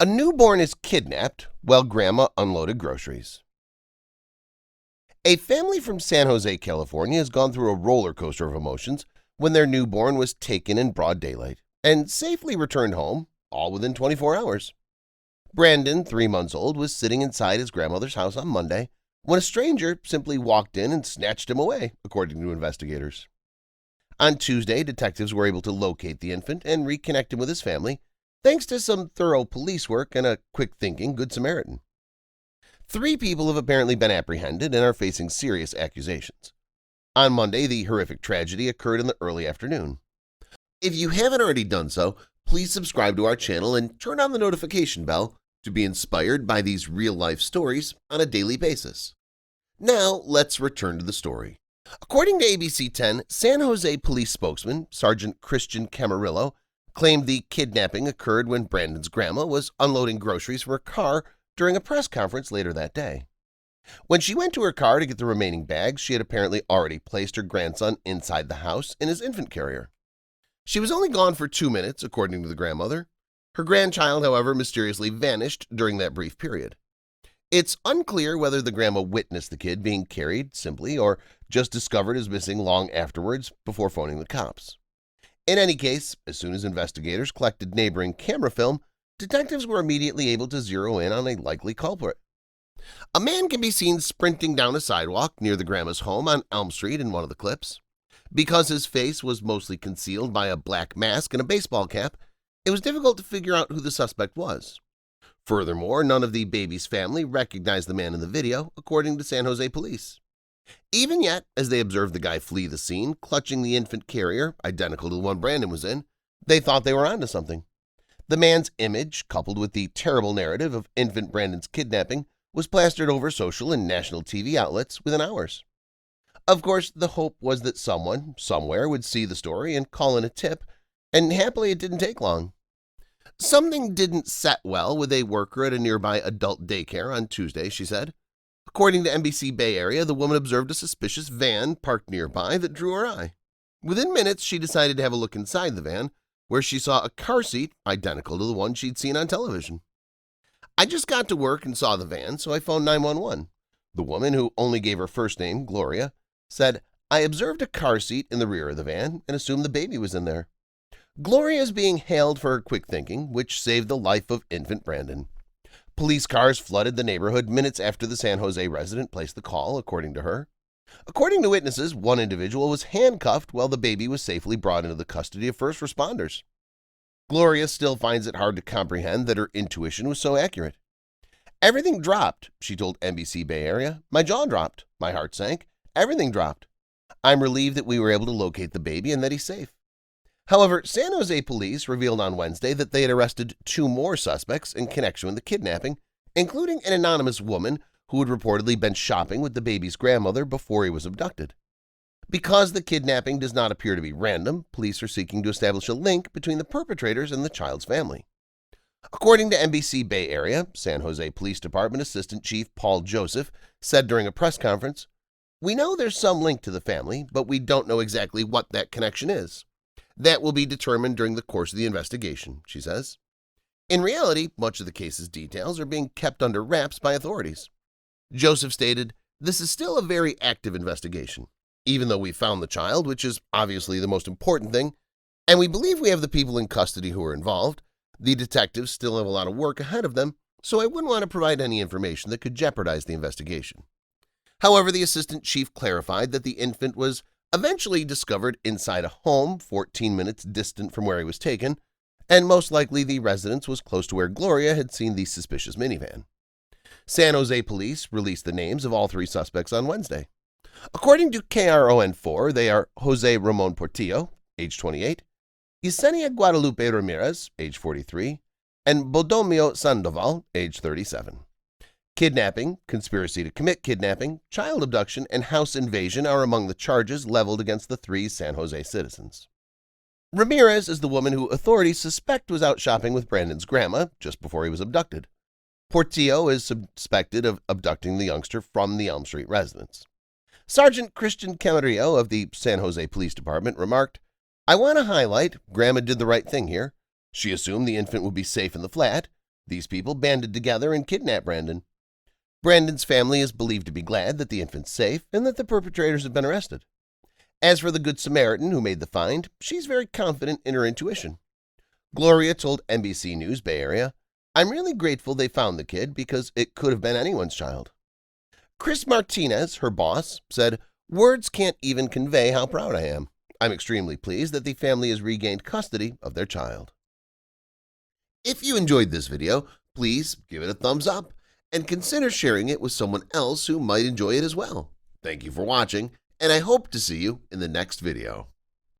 A newborn is kidnapped while grandma unloaded groceries. A family from San Jose, California has gone through a roller coaster of emotions when their newborn was taken in broad daylight and safely returned home, all within 24 hours. Brandon, 3 months old, was sitting inside his grandmother's house on Monday when a stranger simply walked in and snatched him away, according to investigators. On Tuesday, detectives were able to locate the infant and reconnect him with his family, thanks to some thorough police work and a quick-thinking Good Samaritan. 3 people have apparently been apprehended and are facing serious accusations. On Monday, the horrific tragedy occurred in the early afternoon. If you haven't already done so, please subscribe to our channel and turn on the notification bell to be inspired by these real-life stories on a daily basis. Now, let's return to the story. According to ABC 10, San Jose police spokesman Sergeant Christian Camarillo claimed the kidnapping occurred when Brandon's grandma was unloading groceries for a car during a press conference later that day. When she went to her car to get the remaining bags, she had apparently already placed her grandson inside the house in his infant carrier. She was only gone for 2 minutes, according to the grandmother. Her grandchild, however, mysteriously vanished during that brief period. It's unclear whether the grandma witnessed the kid being carried simply or just discovered as missing long afterwards before phoning the cops. In any case, as soon as investigators collected neighboring camera film, detectives were immediately able to zero in on a likely culprit. A man can be seen sprinting down a sidewalk near the grandma's home on Elm Street in one of the clips. Because his face was mostly concealed by a black mask and a baseball cap, it was difficult to figure out who the suspect was. Furthermore, none of the baby's family recognized the man in the video, according to San Jose police. Even yet, as they observed the guy flee the scene, clutching the infant carrier, identical to the one Brandon was in, they thought they were onto something. The man's image, coupled with the terrible narrative of infant Brandon's kidnapping, was plastered over social and national TV outlets within hours. Of course, the hope was that someone, somewhere, would see the story and call in a tip, and happily it didn't take long. Something didn't set well with a worker at a nearby adult daycare on Tuesday, she said. According to NBC Bay Area, the woman observed a suspicious van parked nearby that drew her eye. Within minutes, she decided to have a look inside the van, where she saw a car seat identical to the one she'd seen on television. "I just got to work and saw the van, so I phoned 911. The woman, who only gave her first name, Gloria, said, "I observed a car seat in the rear of the van and assumed the baby was in there." Gloria is being hailed for her quick thinking, which saved the life of infant Brandon. Police cars flooded the neighborhood minutes after the San Jose resident placed the call, according to her. According to witnesses, one individual was handcuffed while the baby was safely brought into the custody of first responders. Gloria still finds it hard to comprehend that her intuition was so accurate. "Everything dropped," she told NBC Bay Area. "My jaw dropped. My heart sank. Everything dropped. I'm relieved that we were able to locate the baby and that he's safe." However, San Jose police revealed on Wednesday that they had arrested 2 more suspects in connection with the kidnapping, including an anonymous woman who had reportedly been shopping with the baby's grandmother before he was abducted. Because the kidnapping does not appear to be random, police are seeking to establish a link between the perpetrators and the child's family. According to NBC Bay Area, San Jose Police Department Assistant Chief Paul Joseph said during a press conference, "We know there's some link to the family, but we don't know exactly what that connection is. That will be determined during the course of the investigation," she says. In reality, much of the case's details are being kept under wraps by authorities. Joseph stated, "This is still a very active investigation. Even though we found the child, which is obviously the most important thing, and we believe we have the people in custody who are involved, the detectives still have a lot of work ahead of them, so I wouldn't want to provide any information that could jeopardize the investigation." However, the assistant chief clarified that the infant was eventually discovered inside a home 14 minutes distant from where he was taken, and most likely the residence was close to where Gloria had seen the suspicious minivan. San Jose police released the names of all 3 suspects on Wednesday. According to KRON4, they are Jose Ramon Portillo, age 28, Yesenia Guadalupe Ramirez, age 43, and Bodomio Sandoval, age 37. Kidnapping, conspiracy to commit kidnapping, child abduction, and house invasion are among the charges leveled against the 3 San Jose citizens. Ramirez is the woman who authorities suspect was out shopping with Brandon's grandma just before he was abducted. Portillo is suspected of abducting the youngster from the Elm Street residence. Sergeant Christian Camarillo of the San Jose Police Department remarked, "I want to highlight Grandma did the right thing here. She assumed the infant would be safe in the flat. These people banded together and kidnapped Brandon. Brandon's family is believed to be glad that the infant's safe and that the perpetrators have been arrested. As for the Good Samaritan who made the find, she's very confident in her intuition. Gloria told NBC News Bay Area, "I'm really grateful they found the kid because it could have been anyone's child." Chris Martinez, her boss, said, "Words can't even convey how proud I am. I'm extremely pleased that the family has regained custody of their child." If you enjoyed this video, please give it a thumbs up and consider sharing it with someone else who might enjoy it as well. Thank you for watching, and I hope to see you in the next video.